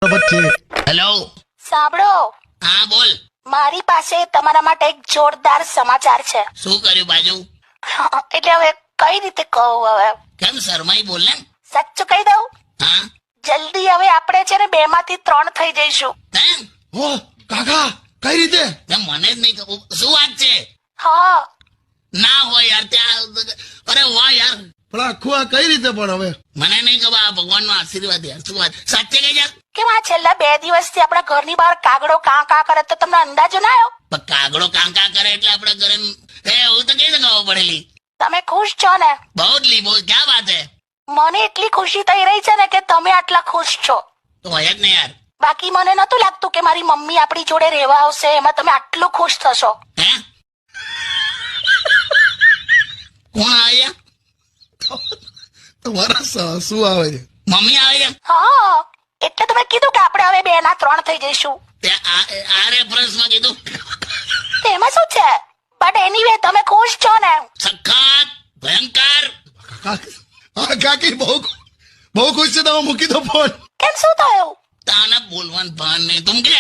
Hello, સાંભળો, હા બોલ. મારી પાસે તમારા માટે એક જોરદાર સમાચાર છે. શું કર્યું બાજુ? એટલે હવે કઈ રીતે કહું? હવે કેમ શરમાઈ બોલ ને. સાચું કહી દઉં? હા જલ્દી હવે આપણે છે ને 2 માંથી 3 થઈ જઈશું. એમ? હો કાકા કઈ રીતે? તે મને જ નહીં ખબર. શું વાત છે? હા, ના હોય યાર ત્યાં. અરે વાહ યાર, પણ આખું આ કઈ રીતે પણ હવે? મને નહીં ખબર. આ ભગવાનનો આશીર્વાદ યાર. શું વાત સાચે કઈ યાર? કેમ આ છેલ્લા 2 દિવસથી આપણા ઘરની બહાર કાગડો કાં કાં કરે તો તમને અંદાજો ના આવ્યો? પણ કાગડો કાંકા કરે એટલે આપણે ઘરે એવું તો કઈ રીતે ખબર પડેલી? તમે ખુશ છો ને? બહુ જ લી બહુ. ક્યાં વાત હે? મને એટલી ખુશી થઈ રહી છે ને કે તમે આટલા ખુશ છો. તો હોય જ ને યાર. બાકી મને નતું લાગતું કે મારી મમ્મી આપણી જોડે રહેવા આવશે, એમાં તમે આટલું ખુશ થશો. હે? કોણ આવ્યા? તમારા સાસુ આવે છે. મમ્મી આવે છે? હા, એટલે તમે કીધું કે આપણે હવે 2 ના 3 થઈ જઈશું. તે આ રેફરન્સમાં કીધું. તેમાં શું છે? બટ એનીવે તમે ખુશ છો ને? સખત ભયંકર. હા કાકી બહુ ખુશ છે. તમે મૂકી દો ફોન. કેમ, શું થયું? તાને બોલવાનું ભાન નહીં. તું કે